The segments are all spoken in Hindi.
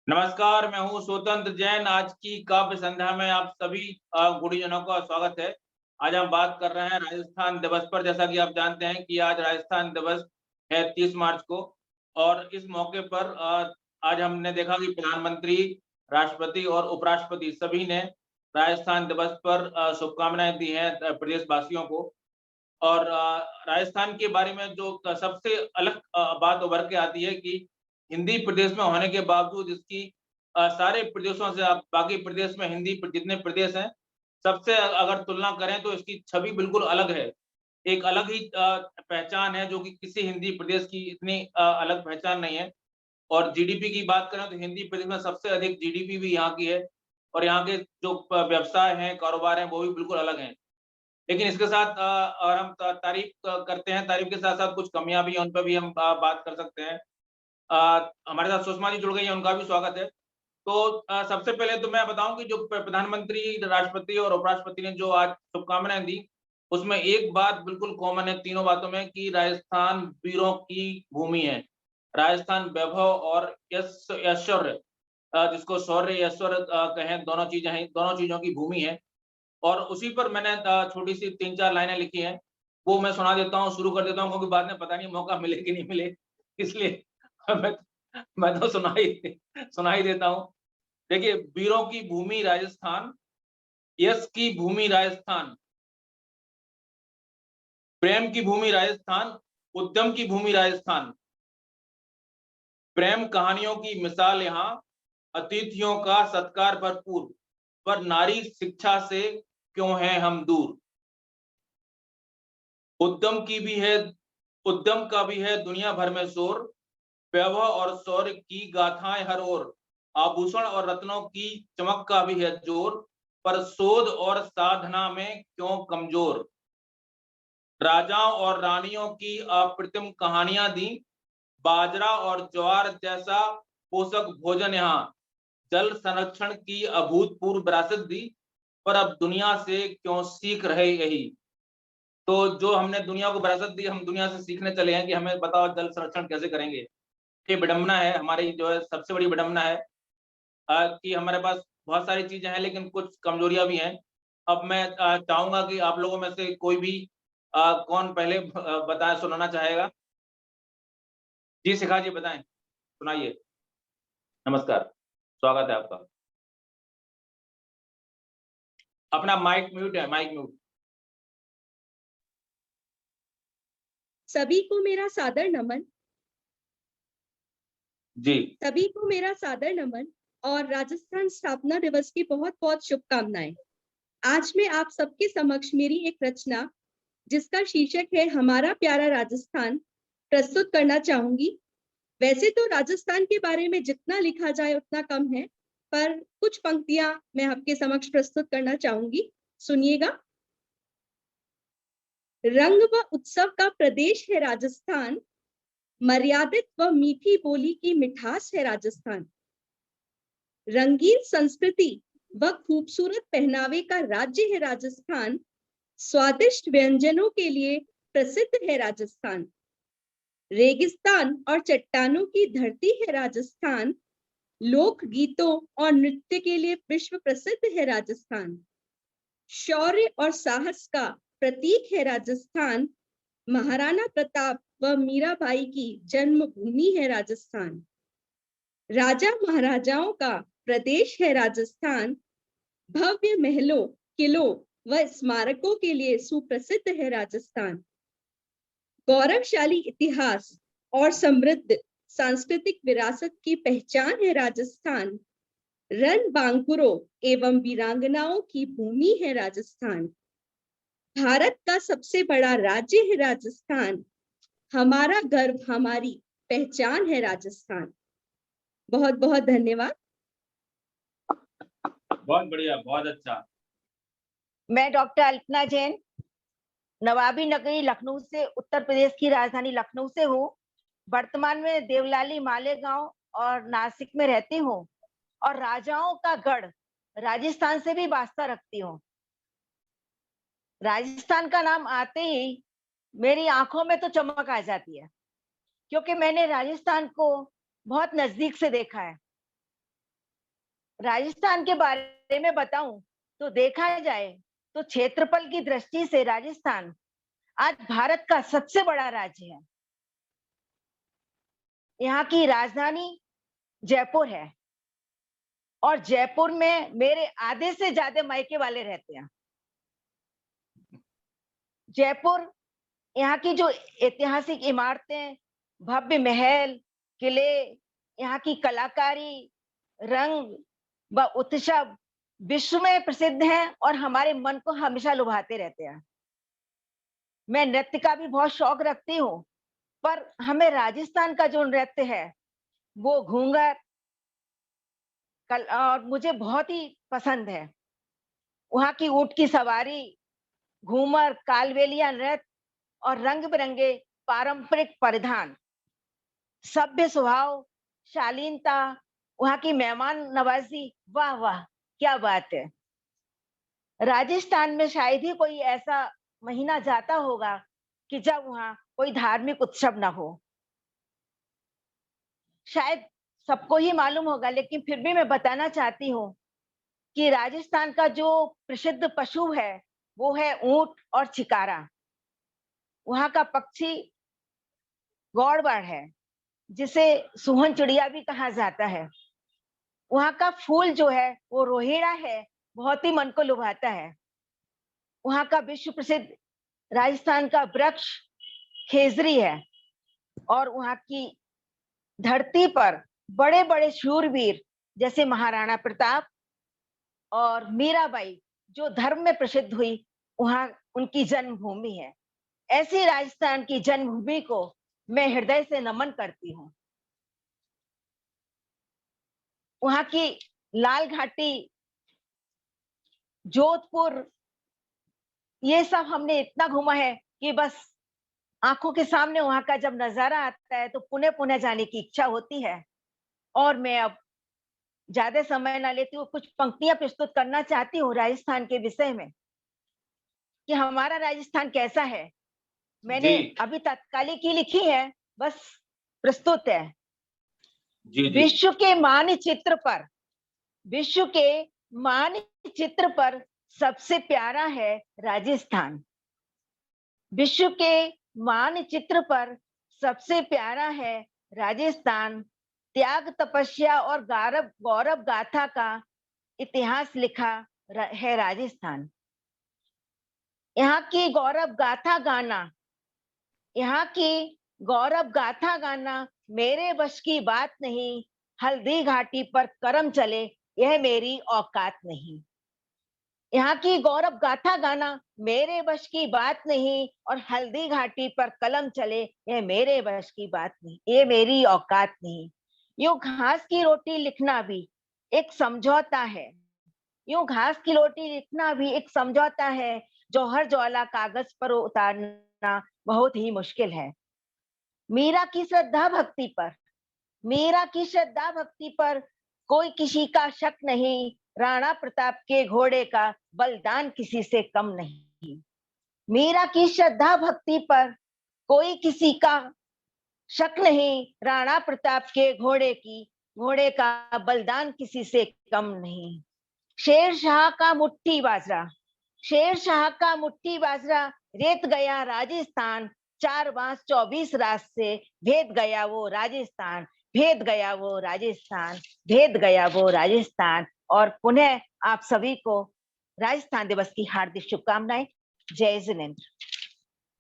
नमस्कार, मैं हूँ स्वतंत्र जैन। आज की काव्य संध्या में आप सभी गुणीजनों का स्वागत है। आज हम बात कर रहे हैं राजस्थान दिवस पर। जैसा कि आप जानते हैं कि आज राजस्थान दिवस है 30 मार्च को, और इस मौके पर आज हमने देखा कि प्रधानमंत्री, राष्ट्रपति और उपराष्ट्रपति सभी ने राजस्थान दिवस पर शुभकामनाएँ दी हैं प्रदेशवासियों को। और राजस्थान के बारे में जो सबसे अलग बात उभर के आती है कि हिंदी प्रदेश में होने के बावजूद इसकी सारे प्रदेशों से, आप बाकी प्रदेश में हिंदी जितने प्रदेश हैं, सबसे अगर तुलना करें तो इसकी छवि बिल्कुल अलग है। एक अलग ही पहचान है जो कि किसी हिंदी प्रदेश की इतनी अलग पहचान नहीं है। और जीडीपी की बात करें तो हिंदी प्रदेश में सबसे अधिक जीडीपी भी यहाँ की है, और यहाँ के जो व्यवसाय हैं, कारोबार हैं, वो भी बिल्कुल अलग हैं। लेकिन इसके साथ और हम तारीफ करते हैं, तारीफ के साथ-साथ कुछ कमियाँ भी हैं, उन पे भी हम बात कर सकते हैं। हमारे साथ सुषमा जी जुड़ गई हैं, उनका भी स्वागत है। तो सबसे पहले तो मैं बताऊँ कि जो प्रधानमंत्री, राष्ट्रपति और उपराष्ट्रपति ने जो आज शुभकामनाएँ दी, उसमें एक बात बिल्कुल कॉमन है तीनों बातों में कि राजस्थान वीरों की भूमि है। राजस्थान वैभव और ऐश्वर्य, जिसको शौर्य, ऐश्वर्य कहें, दोनों चीज़ें हैं, दोनों चीज़ों की भूमि है। और उसी पर मैंने छोटी-सी 3-4 लाइनें लिखी हैं, वो मैं सुना देता हूँ, शुरू कर देता हूँ, क्योंकि बाद में पता नहीं मौका मिले कि नहीं मिले, इसलिए मैं मैं तो सुना ही देता हूँ। देखिए, वीरों की भूमि राजस्थान, यश की भूमि राजस्थान, प्रेम की भूमि राजस्थान, उद्यम की भूमि राजस्थान, प्रेम कहानियों की मिसाल यहाँ, अतिथियों का सत्कार भरपूर, पर नारी शिक्षा से क्यों हैं हम दूर। उद्यम की भी है उद्यम का भी है दुनिया भर में शोर, वैभव और शौर्य की गाथाएं हर ओर, आभूषण और रत्नों की चमक का भी है जोर, पर शोध और साधना में क्यों कमजोर। राजाओं और रानियों की अप्रतिम कहानियां दी, बाजरा और ज्वार जैसा पोषक भोजन यहाँ, जल संरक्षण की अभूतपूर्व विरासत दी, पर अब दुनिया से क्यों सीख रहे यही। तो जो हमने दुनिया को विरासत दी, हम दुनिया से सीखने चले हैं कि हमें बताओ जल संरक्षण कैसे करेंगे। ये विडंबना है, हमारी जो है सबसे बड़ी विडंबना है, कि हमारे पास बहुत सारी चीज़ें हैं लेकिन कुछ कमजोरियाँ भी हैं। अब मैं चाहूँगा कि आप लोगों में से कोई भी कौन पहले बताए सुनाना चाहेगा? जी, शिखा जी बताएँ, सुनाइए। नमस्कार, स्वागत है आपका। अपना माइक म्यूट है, माइक म्यूट। सभी को मेरा सादर नमन। जी। सभी को मेरा सादर नमन और राजस्थान स्थापना दिवस की बहुत-बहुत शुभकामनाएं। आज मैं आप सबके समक्ष मेरी एक रचना, जिसका शीर्षक है हमारा प्यारा राजस्थान, प्रस्तुत करना चाहूंगी। वैसे तो राजस्थान के बारे में जितना लिखा जाए उतना कम है, पर कुछ पंक्तियां मैं आपके समक्ष प्रस्तुत करना चाहूंगी। सुनिएगा। रंग व उत्सव का प्रदेश है राजस्थान, मर्यादित व मीठी बोली की मिठास है राजस्थान। रंगीन संस्कृति व खूबसूरत पहनावे का राज्य है राजस्थान, स्वादिष्ट व्यंजनों के लिए प्रसिद्ध है राजस्थान। रेगिस्तान और चट्टानों की धरती है राजस्थान, लोक गीतों और नृत्य के लिए विश्व प्रसिद्ध है राजस्थान। शौर्य और साहस का प्रतीक है राजस्थान, महाराणा प्रताप व मीराबाई की जन्मभूमि है राजस्थान। राजा महाराजाओं का प्रदेश है राजस्थान, भव्य महलों, किलों व स्मारकों के लिए सुप्रसिद्ध है राजस्थान। गौरवशाली इतिहास और समृद्ध सांस्कृतिक विरासत की पहचान है राजस्थान। रण बांकुरों एवं वीरांगनाओं की भूमि है राजस्थान। भारत का सबसे बड़ा राज्य है राजस्थान, हमारा गर्व, हमारी पहचान है राजस्थान। बहुत बहुत धन्यवाद। बहुत बढ़िया, बहुत अच्छा। मैं डॉक्टर अल्पना जैन, नवाबी नगरी लखनऊ से, उत्तर प्रदेश की राजधानी लखनऊ से हूँ। वर्तमान में देवलाली मालेगांव और नासिक में रहती हूँ और राजाओं का गढ़ राजस्थान से भी वास्ता रखती हूँ। राजस्थान का नाम आते ही मेरी आंखों में तो चमक आ जाती है, क्योंकि मैंने राजस्थान को बहुत नजदीक से देखा है। राजस्थान के बारे में बताऊं तो देखा जाए तो क्षेत्रफल की दृष्टि से राजस्थान आज भारत का सबसे बड़ा राज्य है। यहाँ की राजधानी जयपुर है और जयपुर में मेरे आधे से ज्यादा मायके वाले रहते हैं। जयपुर यहाँ की जो ऐतिहासिक इमारतें, भव्य महल, किले, यहाँ की कलाकारी, रंग व उत्सव विश्व में प्रसिद्ध हैं और हमारे मन को हमेशा लुभाते रहते हैं। मैं नृत्य का भी बहुत शौक रखती हूँ, पर हमें राजस्थान का जो नृत्य है वो घूंघर और मुझे बहुत ही पसंद है। वहाँ की ऊंट की सवारी, घूमर, कालबेलिया नृत्य और रंग बिरंगे पारंपरिक परिधान, सभ्य स्वभाव, शालीनता, वहाँ की मेहमान नवाजी, वाह वाह क्या बात है। राजस्थान में शायद ही कोई ऐसा महीना जाता होगा कि जब वहाँ कोई धार्मिक उत्सव ना हो। शायद सबको ही मालूम होगा, लेकिन फिर भी मैं बताना चाहती हूँ कि राजस्थान का जो प्रसिद्ध पशु है वो है ऊंट और चिकारा। वहाँ का पक्षी गौड़बड़ है, जिसे सुहन चिड़िया भी कहा जाता है। वहाँ का फूल जो है वो रोहिड़ा है, बहुत ही मन को लुभाता है। वहाँ का विश्व प्रसिद्ध राजस्थान का वृक्ष खेजरी है और वहाँ की धरती पर बड़े बड़े शूरवीर जैसे महाराणा प्रताप और मीराबाई जो धर्म में प्रसिद्ध हुई, वहाँ उनकी जन्मभूमि है। ऐसी राजस्थान की जन्मभूमि को मैं हृदय से नमन करती हूँ। वहाँ की लाल घाटी, जोधपुर, ये सब हमने इतना घूमा है कि बस आंखों के सामने वहां का जब नजारा आता है तो पुनः पुनः जाने की इच्छा होती है। और मैं अब ज्यादा समय ना लेती हूँ, कुछ पंक्तियां प्रस्तुत करना चाहती हूँ राजस्थान के विषय में कि हमारा राजस्थान कैसा है। मैंने अभी तत्कालिक ही लिखी है, बस प्रस्तुत है। विश्व के मानचित्र पर सबसे प्यारा है राजस्थान। विश्व के मानचित्र पर सबसे प्यारा है राजस्थान। त्याग, तपस्या और गौरव गाथा का इतिहास लिखा है राजस्थान। यहाँ की गौरव गाथा गाना मेरे वश की बात नहीं। हल्दी घाटी पर करम चले, यह मेरी औकात नहीं। यहाँ की गौरव गाथा गाना मेरे वश की बात नहीं और हल्दी घाटी पर कलम चले, यह मेरे वश की बात नहीं, ये मेरी औकात नहीं। यूं घास की रोटी लिखना भी एक समझौता है। यूं घास की रोटी लिखना भी एक समझौता है। जौहर ज्वाला कागज पर उतारना बहुत ही मुश्किल है। मीरा की श्रद्धा भक्ति पर कोई किसी का शक नहीं। राणा प्रताप के घोड़े का बलिदान किसी से कम नहीं। मीरा की श्रद्धा भक्ति पर कोई किसी का शक नहीं। राणा प्रताप के घोड़े का बलिदान किसी से कम नहीं। शेर शाह का मुट्ठी बाजरा रेत गया राजस्थान। 4 बांस 24 रात से भेद गया वो राजस्थान। और पुनः आप सभी को राजस्थान दिवस की हार्दिक शुभकामनाएं। जय जिनेंद्र।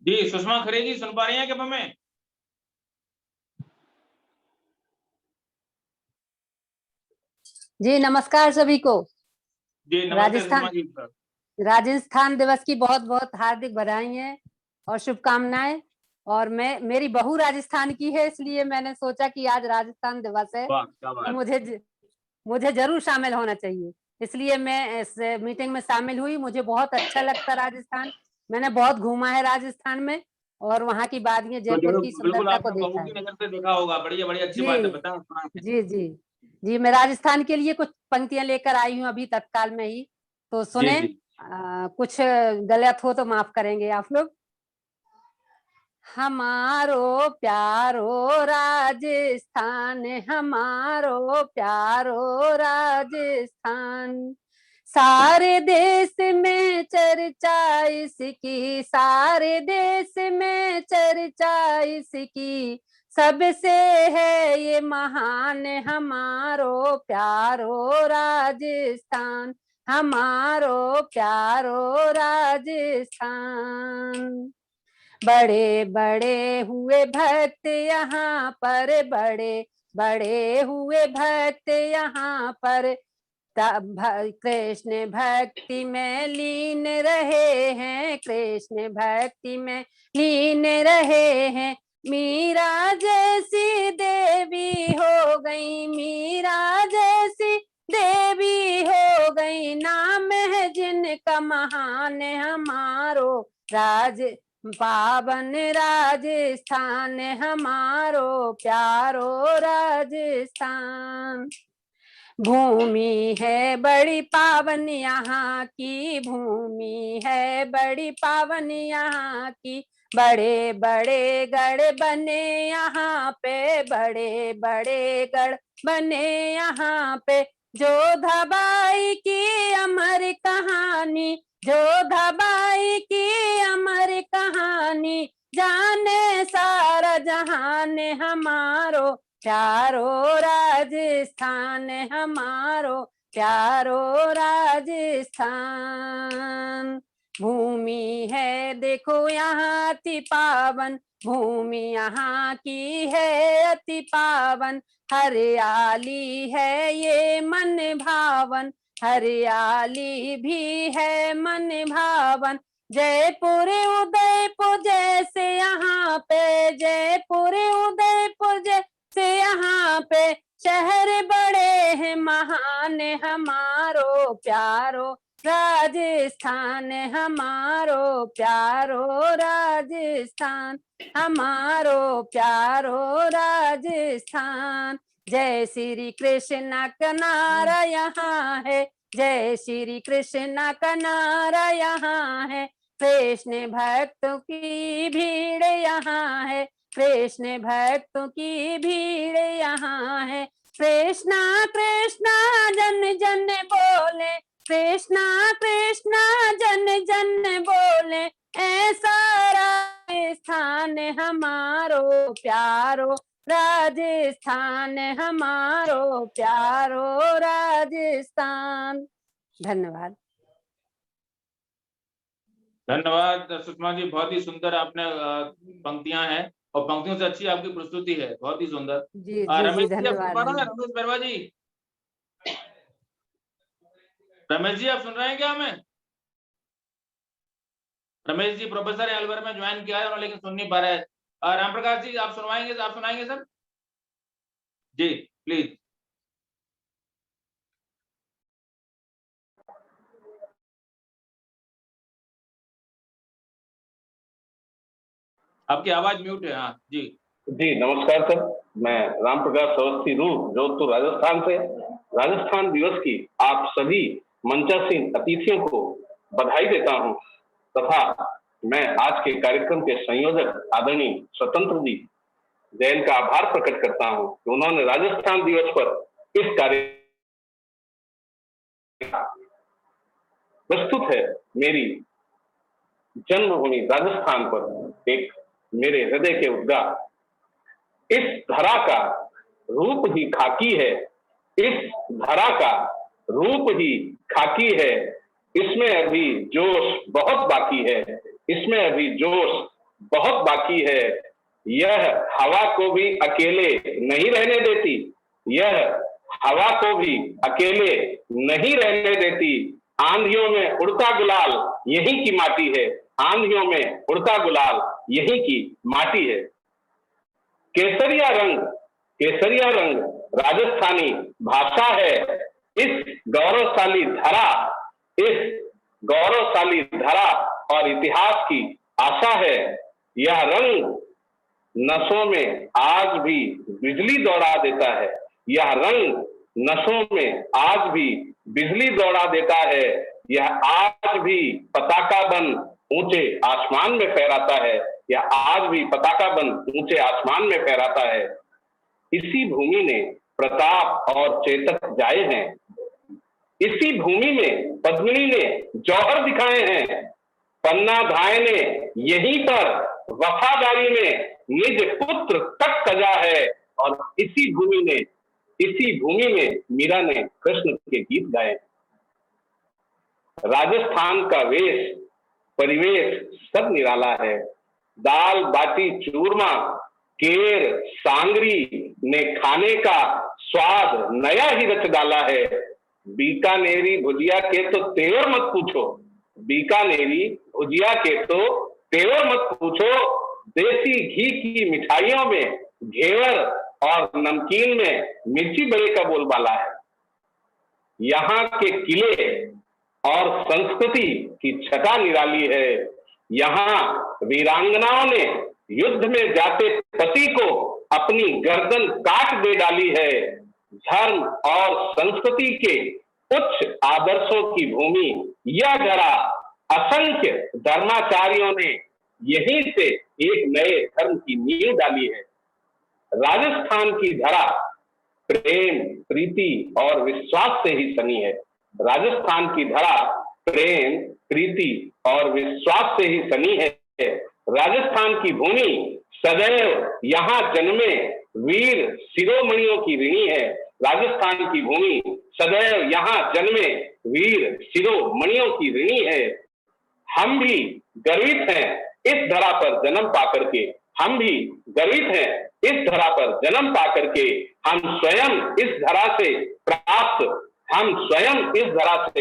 जी सुषमा खरे जी, सुन पा रही हैं क्या हमें? जी नमस्कार सभी को। जी नमस्ते। राजस्थान दिवस की बहुत बहुत हार्दिक बधाई है और शुभकामनाएं। और मेरी बहू राजस्थान की है, इसलिए मैंने सोचा कि आज राजस्थान दिवस है तो मुझे जरूर शामिल होना चाहिए, इसलिए मैं इस मीटिंग में शामिल हुई। मुझे बहुत अच्छा लगता राजस्थान। मैंने बहुत घूमा है राजस्थान में और वहाँ की वादियां, जयपुर की सुंदरता को देखा होगा। बढ़िया अच्छी बात है, बताएं। जी मैं राजस्थान के लिए कुछ पंक्तियां लेकर आई हूँ अभी तत्काल में ही, तो सुने। कुछ गलत हो तो माफ करेंगे आप लोग। हमारो प्यारो राजस्थान, हमारो प्यारो राजस्थान। सारे देश में चर्चा इसकी, सारे देश में चर्चा इसकी, सबसे है ये महान हमारो प्यारो राजस्थान, हमारो प्यारो राजस्थान। बड़े बड़े हुए भक्त यहाँ पर, बड़े बड़े हुए भक्त यहाँ पर, कृष्ण भक्ति में लीन रहे हैं, कृष्ण भक्ति में लीन रहे हैं। मीरा जैसी देवी हो गई, मीरा जैसी देवी हो गई, नाम है जिनका महान हमारो पावन राजस्थान, हमारो प्यारो राजस्थान। भूमि है बड़ी पावन यहाँ की, भूमि है बड़ी पावन यहाँ की, बड़े बड़े गढ़ बने यहाँ पे, बड़े बड़े गढ़ बने यहाँ पे। जोधाबाई की अमर कहानी, जोधाबाई की अमर कहानी, जाने सारा जहान, हमारो प्यारो राजस्थान, हमारो प्यारो राजस्थान। भूमि है देखो यहाँ अति पावन, भूमि यहाँ की है अति पावन, हरियाली है ये मन भावन, हरियाली भी है मन भावन। जयपुर उदयपुर जैसे यहाँ पे, जयपुर उदयपुर जैसे यहाँ पे, शहर बड़े हैं महान, हमारो प्यारो राजस्थान, हमारो प्यारो राजस्थान, हमारो प्यारो राजस्थान। जय श्री कृष्ण का नारा यहाँ है, जय श्री कृष्ण का नारा यहाँ है, कृष्ण भक्तों की भीड़ यहाँ है, कृष्ण भक्तों की भीड़ यहाँ है। कृष्णा कृष्णा जन जन बोले, कृष्णा कृष्णा जन जन बोले, ऐसा राजस्थान हमारो प्यारो राजस्थान, हमारो प्यारो राजस्थान। धन्यवाद। धन्यवाद सुषमा जी, बहुत ही सुंदर आपने पंक्तियां हैं और पंक्तियों से अच्छी आपकी प्रस्तुति है, बहुत ही सुंदर। जी रमेश जी, धन्यवाद। रमेश बरवा जी, रमेश जी आप सुन रहे हैं क्या हमें? रमेश जी प्रोफेसर एल्बर में ज्वाइन किया है लेकिन सुन नहीं पा रहे हैं। राम प्रकाश जी आप सुनवाएंगे, आप सुनाएंगे सर? Ji please. आपकी आवाज म्यूट है। हाँ जी जी नमस्कार सर, मैं राम प्रकाश अवस्थी रूप जोधपुर राजस्थान से। राजस्थान दिवस की आप सभी मंचासीन अतिथियों को बधाई देता हूं तथा मैं आज के कार्यक्रम के संयोजक आदरणीय स्वतंत्र जी जैन का आभार प्रकट करता हूं कि उन्होंने राजस्थान दिवस पर इस कार्य प्रस्तुत है। मेरी जन्मभूमि राजस्थान पर एक मेरे हृदय के उद्गार। इस धरा का रूप ही खाकी है, इस धरा का रूप ही खाकी है, इसमें अभी जोश बहुत बाकी है, इसमें अभी जोश बहुत बाकी है। यह हवा को भी अकेले नहीं रहने देती, यह हवा को भी अकेले नहीं रहने देती। आंधियों में उड़ता गुलाल यहीं की माटी है, आंधियों में उड़ता गुलाल यहीं की माटी है। केसरिया रंग राजस्थानी भाषा है। इस गौरवशाली धरा और इतिहास की आशा है। यह रंग नसों में आज भी बिजली दौड़ा देता है, यह रंग नसों में आज भी बिजली दौड़ा देता है। यह आज भी पताका बन ऊंचे आसमान में फहराता है, या आज भी पताका बंद ऊंचे आसमान में फहराता है, इसी भूमि ने प्रताप और चेतक जाए हैं। इसी भूमि में पद्मिनी ने जौहर दिखाए हैं। पन्ना धाय ने यहीं पर वफादारी में निज पुत्र तक सजा है। और इसी भूमि में मीरा ने कृष्ण के गीत गाए। राजस्थान का वेश परिवेश सब निराला है। दाल बाटी चूरमा केर सांगरी ने खाने का स्वाद नया ही रच डाला है। बीकानेरी भुजिया के तो तेवर मत पूछो, बीकानेरी भुजिया के तो तेवर मत पूछो। देसी घी की मिठाइयों में घेवर और नमकीन में मिर्ची बड़े का बोलबाला है। यहाँ के किले और संस्कृति की छटा निराली है। यहाँ वीरांगनाओं ने युद्ध में जाते पति को अपनी गर्दन काट दे डाली है। धर्म और संस्कृति के उच्च आदर्शों की भूमि यह जरा असंख्य धर्माचार्यों ने यहीं से एक नए धर्म की नींव डाली है। राजस्थान की धरा प्रेम प्रीति और विश्वास से ही सनी है। राजस्थान की धरा प्रेम प्रीति और विश्वास से ही सनी है। राजस्थान की भूमि सदैव यहाँ जन्मे वीर शिरोमणियों की ऋणी है। राजस्थान की भूमि सदैव यहाँ जन्मे वीर शिरोमणियों की ऋणी है। हम भी गर्वित हैं इस धरा पर जन्म पाकर के। हम भी गर्वित हैं इस धरा पर जन्म पाकर के। हम स्वयं इस धरा से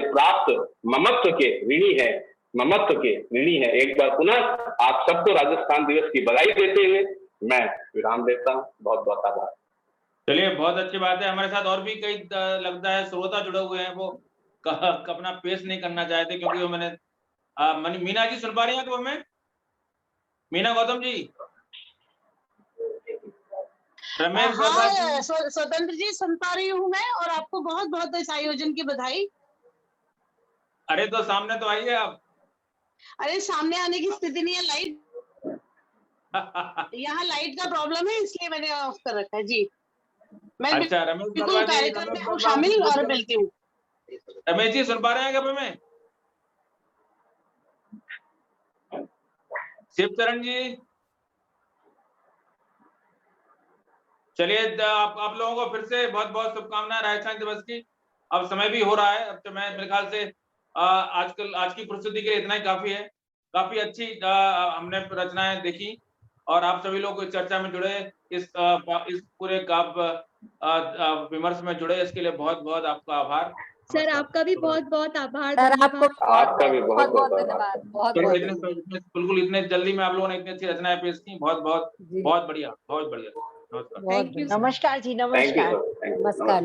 प्राप्त ममत्व के ऋणी है। ममत्व के ऋणी है। एक बार पुनः आप सबको राजस्थान दिवस की बधाई देते हुए मैं विराम देता हूँ। बहुत बहुत आभार। चलिए, बहुत अच्छी बात है। हमारे साथ और भी कई लगता है श्रोता जुड़े हुए हैं, वो अपना पेश नहीं करना चाहते क्योंकि वो मैंने मीना जी सुन पा रही हैं तो हमें? मीना गौतम जी, रमेश स्वतंत्र जी सुन पा रही हूँ मैं, और आपको बहुत बहुत इस आयोजन की बधाई। अरे तो सामने तो आइए आप। अरे सामने आने की स्थिति नहीं है, लाइट यहाँ लाइट का प्रॉब्लम है, इसलिए मैंने ऑफ कर रखा है जी। मैं अच्छा, बिल्कुल कार्यक्रम में शामिल और मिलती हूँ। रमेश जी सुन पा रहे हैं क्या हमें? शिवचरण जी, चलिए आप लोगों को फिर से बहुत बहुत शुभकामनाएं राजस्थान दिवस की। अब समय भी हो रहा है, अब तो मेरे ख्याल से आज की प्रस्तुति के लिए इतना ही काफी है। काफी अच्छी हमने रचनाएं देखी और आप सभी लोग इस चर्चा में जुड़े, इस पूरे काव्य विमर्श में जुड़े, इसके लिए बहुत बहुत आपका आभार। सर आपका भी बहुत बहुत आभार। सर आपका भी बहुत बहुत धन्यवाद। बिल्कुल इतने जल्दी में आप लोगों ने इतनी अच्छी रचनाएं पेश की। बहुत बहुत बढ़िया, बहुत बढ़िया। नमस्कार जी, नमस्कार। नमस्कार।